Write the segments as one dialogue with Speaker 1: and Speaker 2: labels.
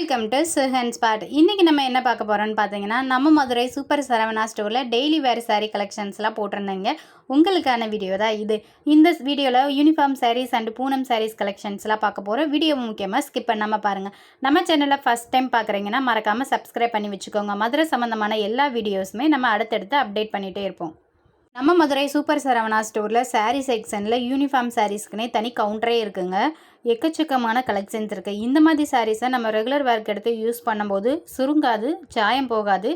Speaker 1: Welcome to Suhan spot. இன்றைக்கி நம்ம என்ன பார்க்க போகிறோன்னு பார்த்தீங்கன்னா, நம்ம மதுரை சூப்பர் சரவணா ஸ்டோரில் டெய்லி வேர் சாரீ கலெக்ஷன்ஸ்லாம் போட்டிருந்தேங்க. உங்களுக்கான வீடியோ தான் இது. இந்த வீடியோவில் யூனிஃபார்ம் சாரீஸ் அண்ட் பூனம் சாரீஸ் கலெக்ஷன்ஸ்லாம் பார்க்க போகிறோம். வீடியோ முக்கியமாக ஸ்கிப் பண்ணாமல் பாருங்கள். நம்ம சேனலில் ஃபஸ்ட் டைம் பார்க்குறீங்கன்னா மறக்காமல் சப்ஸ்கிரைப் பண்ணி வச்சுக்கோங்க. மதுரை சம்மந்தமான எல்லா வீடியோஸுமே நம்ம அடுத்தடுத்து அப்டேட் பண்ணிகிட்டே இருப்போம். நம்ம மதுரை சூப்பர் சரவணா ஸ்டோரில் சாரீ செக்ஷனில் யூனிஃபார்ம் சாரீஸ்க்குனே தனி கவுண்டரே இருக்குங்க. எக்கச்சக்கமான கலெக்ஷன்ஸ் இருக்குது. இந்த மாதிரி சாரீஸை நம்ம ரெகுலர் வேர்க்கு எடுத்து யூஸ் பண்ணும்போது சுருங்காது, சாயம் போகாது.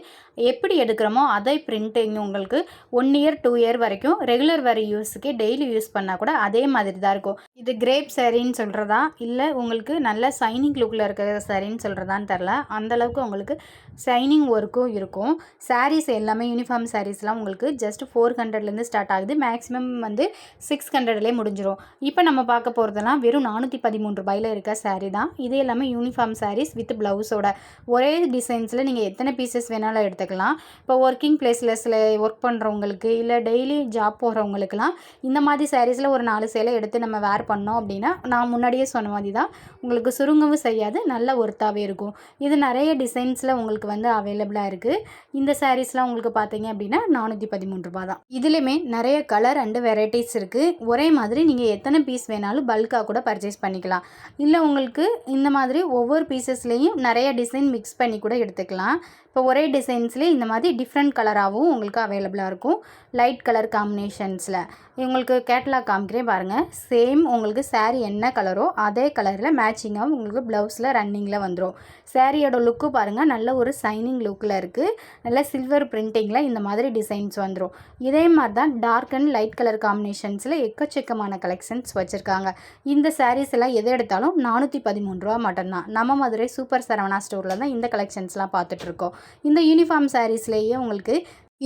Speaker 1: எப்படி எடுக்கிறோமோ அதே பிரிண்டிங் உங்களுக்கு 1 இயர் 2 இயர் வரைக்கும் ரெகுலர் வேர் யூஸுக்கே டெய்லி யூஸ் பண்ணால் கூட அதே மாதிரி தான் இருக்கும். இது கிரேப் சாரின்னு சொல்கிறதா இல்லை உங்களுக்கு நல்ல சைனிங் லுக்கில் இருக்கிற சாரின்னு சொல்கிறதான்னு தெரில. அந்தளவுக்கு உங்களுக்கு ஷைனிங் ஒர்க்கும் இருக்கும். சாரீஸ் எல்லாமே யூனிஃபார்ம் சாரீஸ்லாம் உங்களுக்கு ஜஸ்ட் 400லேருந்து ஸ்டார்ட் ஆகுது. மேக்ஸிமம் வந்து 600லேயே முடிஞ்சிடும். இப்போ நம்ம பார்க்க போகிறதெல்லாம் வெறும் 413 ரூபாயில் இருக்க சாரீ தான். இது எல்லாமே யூனிஃபார்ம் சாரீஸ் வித் ப்ளவுஸோட ஒரே டிசைன்ஸில் நீங்கள் எத்தனை பீசஸ் வேணாலும் எடுத்துக்கலாம். இப்போ ஒர்க்கிங் பிளேஸில் சில ஒர்க் பண்ணுறவங்களுக்கு இல்லை டெய்லி ஜாப் போகிறவங்களுக்குலாம் இந்த மாதிரி சாரீஸில் ஒரு 4 சேலை எடுத்து நம்ம வேர் பண்ணோம் அப்படின்னா நான் முன்னாடியே சொன்ன மாதிரி தான் உங்களுக்கு சுருங்கவும் செய்யாது, நல்ல ஒர்த்தாகவே இருக்கும். இது நிறைய டிசைன்ஸில் உங்களுக்கு வந்து அவைலபிளாக இருக்குது. இந்த சாரீஸ்லாம் உங்களுக்கு பார்த்தீங்க அப்படின்னா 413 ரூபா தான். இதுலேயுமே நிறைய கலர் அண்டு வெரைட்டிஸ் இருக்குது. ஒரே மாதிரி நீங்கள் எத்தனை பீஸ் வேணாலும் பல்காக கூட பர்ச்சேஸ் பண்ணிக்கலாம். இல்லை உங்களுக்கு இந்த மாதிரி ஒவ்வொரு பீசஸ்லேயும் நிறைய டிசைன் மிக்ஸ் பண்ணி கூட எடுத்துக்கலாம். இப்போ ஒரே டிசைன்ஸ்லேயே இந்த மாதிரி டிஃப்ரெண்ட் கலராகவும் உங்களுக்கு அவைலபிளாக இருக்கும். லைட் கலர் காம்பினேஷன்ஸில் உங்களுக்கு கேட்லாக் காமிக்கிறேன் பாருங்கள். சேம் உங்களுக்கு சாரீ என்ன கலரோ அதே கலரில் மேட்சிங்காக உங்களுக்கு ப்ளவுஸில் ரன்னிங்கில் வந்துடும். சாரியோட லுக்கு பாருங்கள், நல்ல ஒரு சைனிங் லுக்கில் இருக்குது. நல்ல சில்வர் பிரிண்டிங்கில் இந்த மாதிரி டிசைன்ஸ் வந்துடும். இதே மாதிரி தான் டார்க் அண்ட் லைட் கலர் காம்பினேஷன்ஸில் எக்கச்சக்கமான கலெக்ஷன்ஸ் வச்சுருக்காங்க. இந்த சாரீஸ் எல்லாம் எது எடுத்தாலும் 413 ரூபா மட்டும்தான். நம்ம மதுரை சூப்பர் சரவணா ஸ்டோரில் தான் இந்த கலெக்ஷன்ஸ்லாம் பார்த்துட்ருக்கோம். இந்த யூனிஃபார்ம் சாரீஸ்லேயே உங்களுக்கு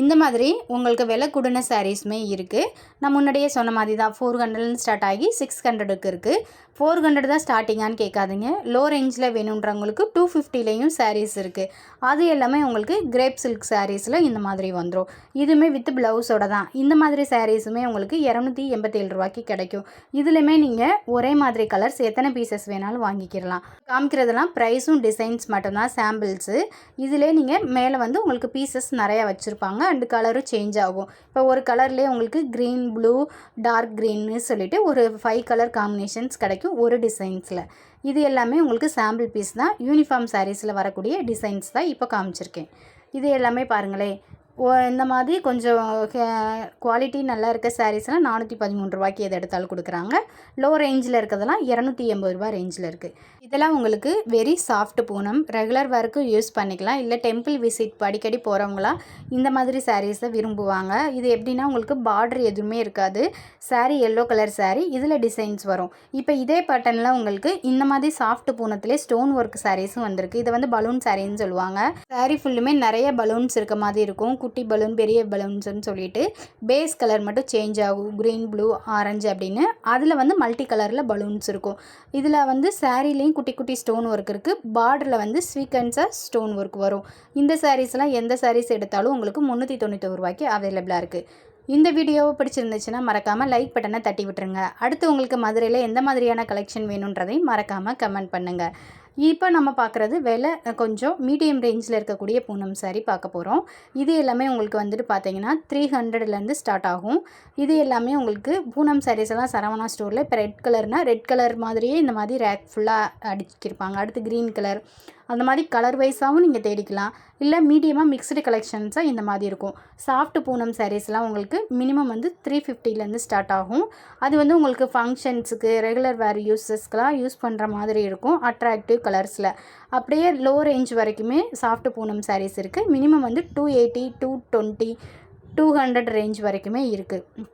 Speaker 1: இந்த மாதிரி உங்களுக்கு விலை கூடின சாரீஸுமே இருக்குது. நான் முன்னாடியே சொன்ன மாதிரி தான் 400லேருந்து ஸ்டார்ட் ஆகி 600க்கு இருக்குது. 400 தான் ஸ்டார்டிங்கான்னு கேட்காதீங்க. லோ ரேஞ்சில் வேணுன்றவங்களுக்கு 250லேயும் சாரீஸ் இருக்குது. அது எல்லாமே உங்களுக்கு கிரேப் சில்க் சாரீஸில் இந்த மாதிரி வந்துடும். இதுவுமே வித் ப்ளவுஸோட தான். இந்த மாதிரி சாரீஸுமே உங்களுக்கு 287 ரூபாய்க்கு கிடைக்கும். இதுலேயுமே நீங்கள் ஒரே மாதிரி கலர்ஸ் எத்தனை பீசஸ் வேணாலும் வாங்கிக்கிடலாம். காமிக்கிறதெல்லாம் ப்ரைஸும் டிசைன்ஸ் மட்டும்தான், சாம்பிள்ஸு. இதிலே நீங்கள் மேலே வந்து உங்களுக்கு பீசஸ் நிறையா வச்சுருப்பாங்க அண்டு கலரும் சேஞ்ச் ஆகும். இப்போ ஒரு கலர்லேயே உங்களுக்கு க்ரீன், ப்ளூ, டார்க் க்ரீன்னு சொல்லிட்டு ஒரு 5 கலர் காம்பினேஷன்ஸ் கிடைக்கும் ஒரு டிசைன்ஸில். இது எல்லாமே உங்களுக்கு சாம்பிள் பீஸ் தான். யூனிஃபார்ம் சாரீஸில் வரக்கூடிய டிசைன்ஸ் தான் இப்போ காமிச்சிருக்கேன். இது எல்லாமே பாருங்களேன், இந்த மாதிரி கொஞ்சம் குவாலிட்டி நல்லா இருக்க சாரீஸ்லாம் 413 ரூபாய்க்கு எது எடுத்தாலும் கொடுக்குறாங்க. லோ ரேஞ்சில் இருக்கிறதெல்லாம் 280 ரூபா ரேஞ்சில் இருக்குது. இதெல்லாம் உங்களுக்கு வெரி சாஃப்ட் பூனம், ரெகுலர் வேர்க்கு யூஸ் பண்ணிக்கலாம். இல்லை டெம்பிள் விசிட் அடிக்கடி போகிறவங்களாம் இந்த மாதிரி சாரீஸை விரும்புவாங்க. இது எப்படின்னா உங்களுக்கு பார்டர் எதுவுமே இருக்காது. சாரீ எல்லோ கலர் சாரீ, இதில் டிசைன்ஸ் வரும். இப்போ இதே பேட்டர்னில் உங்களுக்கு இந்த மாதிரி சாஃப்ட் பூனத்திலே ஸ்டோன் ஒர்க் சாரீஸும் வந்திருக்கு. இதை வந்து பலூன் சாரின்னு சொல்லுவாங்க. சாரீ ஃபுல்லுமே நிறைய பலூன்ஸ் இருக்க மாதிரி இருக்கும். குட்டி பலூன், பெரிய பலூன்ஸ்னு சொல்லிட்டு பேஸ் கலர் மட்டும் சேஞ்ச் ஆகும். க்ரீன், ப்ளூ, ஆரஞ்சு அப்படின்னு. அதில் வந்து மல்டி கலரில் பலூன்ஸ் இருக்கும். இதில் வந்து சாரீலேயும் குட்டி குட்டி ஸ்டோன் ஒர்க் இருக்குது. பார்டரில் வந்து ஸ்வீக்கன்ஸாக ஸ்டோன் ஒர்க் வரும். இந்த சாரீஸ்லாம் எந்த சாரீஸ் எடுத்தாலும் உங்களுக்கு 391 ரூபாய்க்கு அவைலபிளாக இருக்குது. இந்த வீடியோவை பிடிச்சிருந்துச்சுன்னா மறக்காமல் லைக் பட்டனை தட்டி விட்டுருங்க. அடுத்து உங்களுக்கு மதுரையில் எந்த மாதிரியான கலெக்ஷன் வேணுன்றதையும் மறக்காமல் கமெண்ட் பண்ணுங்கள். இப்போ நம்ம பார்க்குறது விலை கொஞ்சம் மீடியம் ரேஞ்சில் இருக்கக்கூடிய பூனம் சாரீ பார்க்க போகிறோம். இது எல்லாமே உங்களுக்கு வந்துட்டு பார்த்தீங்கன்னா 300லேருந்து ஸ்டார்ட் ஆகும். இது எல்லாமே உங்களுக்கு பூனம் சாரீஸ் எல்லாம் சரவணா ஸ்டோரில் இப்போ ரெட் கலர்னால் ரெட் கலர் மாதிரியே இந்த மாதிரி ரேக் ஃபுல்லாக அடிச்சிருப்பாங்க. அடுத்து க்ரீன் கலர், அந்த மாதிரி கலர் வைஸாகவும் நீங்கள் தேடிக்கலாம். இல்லை மீடியமாக மிக்ஸ்டு கலெக்ஷன்ஸாக இந்த மாதிரி இருக்கும். சாஃப்ட் பூனம் சாரீஸ்லாம் உங்களுக்கு மினிமம் வந்து 350லேருந்து ஸ்டார்ட் ஆகும். அது வந்து உங்களுக்கு ஃபங்க்ஷன்ஸுக்கு, ரெகுலர் வேர் யூஸஸ்க்கெலாம் யூஸ் பண்ணுற மாதிரி இருக்கும். அட்ராக்டிவ் கலர்ஸில் அப்படியே லோ ரேஞ்ச் வரைக்குமே சாஃப்ட் பூனம் சாரீஸ் இருக்குது. மினிமம் வந்து 280, 220, 200 ரேஞ்ச் வரைக்குமே இருக்குது.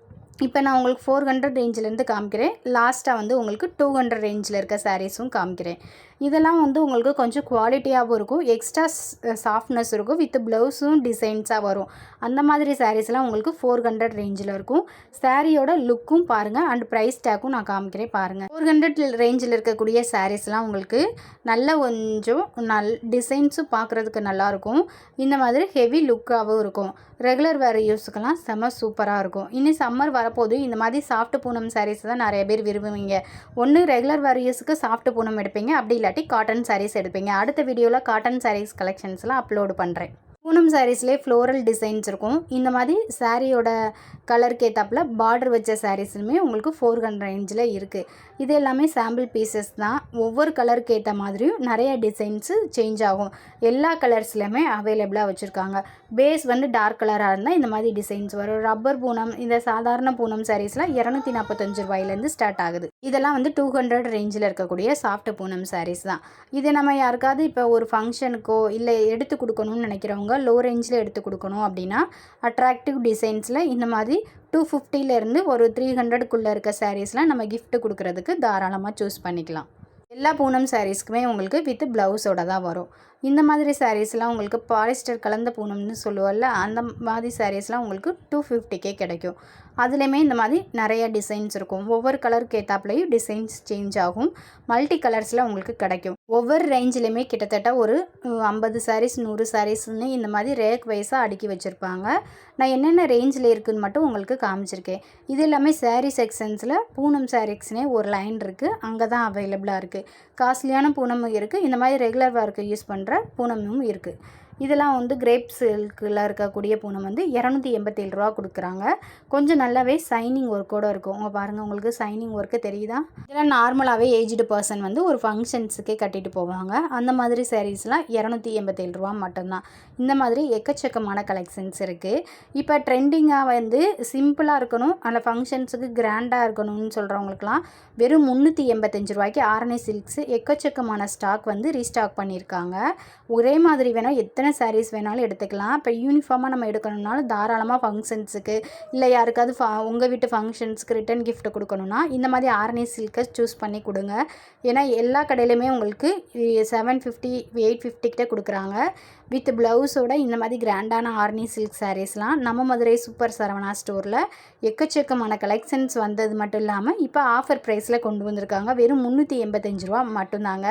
Speaker 1: இப்போ நான் உங்களுக்கு 400 ரேஞ்சிலேருந்து காமிக்கிறேன். லாஸ்ட்டாக வந்து உங்களுக்கு 200 ரேஞ்சில் இருக்க சாரீஸும் காமிக்கிறேன். இதெல்லாம் வந்து உங்களுக்கு கொஞ்சம் குவாலிட்டியாகவும் இருக்கும், எக்ஸ்ட்ரா சாஃப்ட்னஸ் இருக்கும், வித் ப்ளவுஸும் டிசைன்ஸாக வரும். அந்த மாதிரி சாரீஸ்லாம் உங்களுக்கு 400 ரேஞ்சில் இருக்கும். சாரியோட லுக்கும் பாருங்கள் அண்ட் ப்ரைஸ் டேக்கும் நான் காமிக்கிறேன் பாருங்கள். 400 ரேஞ்சில் இருக்கக்கூடிய சாரீஸ்லாம் உங்களுக்கு நல்ல கொஞ்சம் டிசைன்ஸும் பார்க்குறதுக்கு நல்லாயிருக்கும். இந்த மாதிரி ஹெவி லுக்காகவும் இருக்கும். ரெகுலர் வேர் யூஸுக்கெல்லாம் செம்ம சூப்பராக இருக்கும். இனி சம்மர் வரப்போது இந்த மாதிரி சாஃப்ட் பூனம் சாரீஸ் தான் நிறைய பேர் விரும்புவீங்க. ஒன்று ரெகுலர் வேர் யூஸுக்கு சாஃப்ட் பூனம் எடுப்பீங்க, அப்படி இல்லாட்டி இல்லாட்டி காட்டன் சாரீஸ் எடுப்பீங்க. அடுத்த வீடியோவில் காட்டன் சாரீஸ் கலெக்ஷன்ஸ்லாம் அப்லோடு பண்ணுறேன். பூனம் சாரீஸ்லேயே ஃப்ளோரல் டிசைன்ஸ் இருக்கும். இந்த மாதிரி சாரியோட கலருக்கு ஏற்றாப்புல பார்டர் வச்ச சாரீஸுமே உங்களுக்கு 400 ரேஞ்சில் இருக்குது. இது எல்லாமே சாம்பிள் பீசஸ் தான். ஒவ்வொரு கலருக்கு ஏற்ற மாதிரியும் நிறைய டிசைன்ஸு சேஞ்ச் ஆகும். எல்லா கலர்ஸ்லையுமே அவைலபிளாக வச்சுருக்காங்க. பேஸ் வந்து டார்க் கலராக இருந்தால் இந்த மாதிரி டிசைன்ஸ் வரும். ரப்பர் பூனம், இந்த சாதாரண பூனம் சாரீஸ்லாம் 245 ரூபாயிலேருந்து ஸ்டார்ட் ஆகுது. இதெல்லாம் வந்து 200 ரேஞ்சில் இருக்கக்கூடிய சாஃப்ட் பூனம் சாரீஸ் தான். இது நம்ம யாருக்காவது இப்போ ஒரு ஃபங்க்ஷனுக்கோ இல்லை எடுத்து கொடுக்கணும்னு நினைக்கிறவங்க லோ ரேஞ்சில் எடுத்து கொடுக்கணும் அப்படின்னா அட்ராக்டிவ் டிசைன்ஸில் இந்த மாதிரி 250லேருந்து ஒரு 300க்குள்ளே இருக்க சாரீஸ்லாம் நம்ம கிஃப்ட் கொடுக்கறதுக்கு தாராளமாக சூஸ் பண்ணிக்கலாம். எல்லா பூனம் சாரீஸ்க்குமே உங்களுக்கு வித் ப்ளவுஸோட தான் வரும். இந்த மாதிரி சாரீஸ்லாம் உங்களுக்கு பாலிஸ்டர் கலந்த பூனம்னு சொல்லுவோம்ல, அந்த மாதிரி சாரீஸ்லாம் உங்களுக்கு 250க்கே கிடைக்கும். அதுலேயுமே இந்த மாதிரி நிறைய டிசைன்ஸ் இருக்கும். ஒவ்வொரு கலருக்கு ஏற்றாப்புலையும் டிசைன்ஸ் சேஞ்ச் ஆகும். மல்டி கலர்ஸில் உங்களுக்கு கிடைக்கும். ஒவ்வொரு ரேஞ்சிலையுமே கிட்டத்தட்ட ஒரு 50 சாரீஸ் 100 சாரீஸ்ன்னு இந்த மாதிரி ரேக் வைஸாக அடுக்கி வச்சுருப்பாங்க. நான் என்னென்ன ரேஞ்சில் இருக்குதுன்னு மட்டும் உங்களுக்கு காமிச்சிருக்கேன். இது எல்லாமே சாரீ செக்ஷன்ஸில் பூனம் சாரீஸ்னே ஒரு லைன் இருக்குது, அங்கே தான் அவைலபிளாக இருக்குது. காஸ்ட்லியான பூனமும் இருக்குது, இந்த மாதிரி ரெகுலர் ஒர்க்கு யூஸ் பண்ணுற பூனமும் இருக்குது. இதெல்லாம் வந்து கிரேப் சில்கில் இருக்கக்கூடிய பூனம் வந்து 287 ரூபா கொடுக்குறாங்க. கொஞ்சம் நல்லாவே சைனிங் ஒர்க்கோடு இருக்கும். உங்கள் பாருங்கள், உங்களுக்கு சைனிங் ஒர்க்கு தெரியுதா? இதெல்லாம் நார்மலாகவே ஏஜ்டு பர்சன் வந்து ஒரு ஃபங்க்ஷன்ஸுக்கே கட்டிட்டு போவாங்க. அந்த மாதிரி சாரீஸ்லாம் 287 ரூபா மட்டும்தான். இந்த மாதிரி எக்கச்சக்கமான கலெக்ஷன்ஸ் இருக்குது. இப்போ ட்ரெண்டிங்காக வந்து சிம்பிளாக இருக்கணும், அதில் ஃபங்க்ஷன்ஸுக்கு கிராண்டாக இருக்கணும்னு சொல்கிறவங்களுக்குலாம் வெறும் 385 ரூபாய்க்கு ஆரணி சில்க்ஸு எக்கச்சக்கமான ஸ்டாக் வந்து ரீஸ்டாக் பண்ணியிருக்காங்க. ஒரே மாதிரி வேணால் எத்தனை சாரீஸ் வேணாலும் எடுத்துக்கலாம். இப்போ யூனிஃபார்மாக நம்ம எடுக்கணும்னாலும் தாராளமாக ஃபங்க்ஷன்ஸுக்கு இல்லை யாருக்காவது உங்கள் வீட்டு ஃபங்க்ஷன்ஸுக்கு ரிட்டன் கிஃப்ட் கொடுக்கணுன்னா இந்த மாதிரி ஆரணி சில்கை சூஸ் பண்ணி கொடுங்க. ஏன்னா எல்லா கடையிலையுமே உங்களுக்கு 750 850 கிட்ட கொடுக்குறாங்க. வித் ப்ளவுஸோட இந்த மாதிரி கிராண்டான ஆரணி சில்க் சாரீஸ்லாம் நம்ம மதுரை சூப்பர் சரவணா ஸ்டோரில் எக்கச்சக்கமான கலெக்ஷன்ஸ் வந்தது மட்டும் இல்லாமல் இப்போ ஆஃபர் ப்ரைஸில் கொண்டு வந்திருக்காங்க. வெறும் 385 ரூபா மட்டும்தாங்க.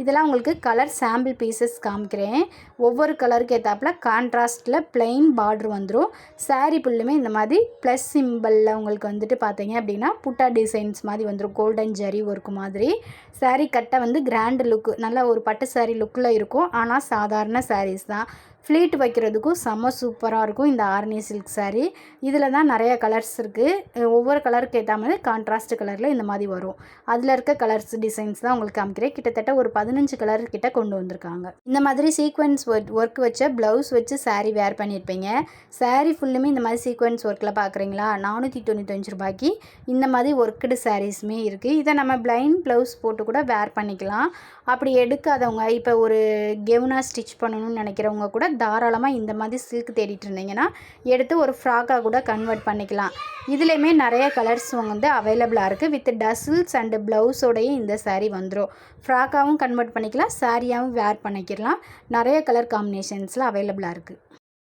Speaker 1: இதெல்லாம் உங்களுக்கு கலர் சாம்பிள் பீசஸ் காமிக்கிறேன். ஒவ்வொரு கலருக்கு ஏற்றாப்புல கான்ட்ராஸ்ட்டில் பிளெயின் பார்டர் வந்துடும். சாரீ ஃபுல்லுமே இந்த மாதிரி ப்ளஸ் சிம்பிளில் உங்களுக்கு வந்துட்டு பார்த்தீங்க அப்படின்னா புட்டா டிசைன்ஸ் மாதிரி வந்துடும். கோல்டன் ஜரி ஒர்க்கு மாதிரி சாரீ கட்டை வந்து கிராண்ட் லுக்கு, நல்ல ஒரு பட்டு சாரீ லுக்கில் இருக்கும். ஆனால் சாதாரண சாரீஸ் தான். ஃப்ளீட் வைக்கிறதுக்கும் செம்ம சூப்பராக இருக்கும் இந்த ஆரணி சில்க் சாரீ. இதில் தான் நிறைய கலர்ஸ் இருக்குது. ஒவ்வொரு கலருக்கு ஏற்ற மாதிரி கான்ட்ராஸ்ட் கலரில் இந்த மாதிரி வரும். அதில் இருக்க கலர்ஸ் டிசைன்ஸ் தான் உங்களுக்கு காமிக்கிறேன். கிட்டத்தட்ட ஒரு 15 கலர் கிட்ட கொண்டு வந்திருக்காங்க. இந்த மாதிரி சீக்வென்ஸ் ஒர்க் வச்ச ப்ளவுஸ் வச்சு சாரீ வேர் பண்ணியிருப்பீங்க. சாரீ ஃபுல்லுமே இந்த மாதிரி சீக்வென்ஸ் ஒர்க்கில் பார்க்குறீங்களா? 495 ரூபாய்க்கு இந்த மாதிரி ஒர்க்குடு சாரீஸுமே இருக்குது. இதை நம்ம பிளைன் ப்ளவுஸ் போட்டு கூட வேர் பண்ணிக்கலாம். அப்படி எடுக்காதவங்க, இப்போ ஒரு கெவுனா ஸ்டிச் பண்ணணும்னு நினைக்கிறவங்க கூட தாராளமாக இந்த மாதிரி சில்க் தேடிட்டு இருந்தீங்கன்னா எடுத்து ஒரு ஃப்ராக்காக கூட கன்வெர்ட் பண்ணிக்கலாம். இதுலேயுமே நிறைய கலர்ஸ் வந்து அவைலபிளாக இருக்குது. வித் டசில்ஸ் அண்டு ப்ளவுஸோடையும் இந்த சாரீ வந்துடும். ஃப்ராக்காகவும் கன்வெர்ட் பண்ணிக்கலாம், சாரியாகவும் வேர் பண்ணிக்கலாம். நிறைய கலர் காம்பினேஷன்ஸில் அவைலபிளாக இருக்குது.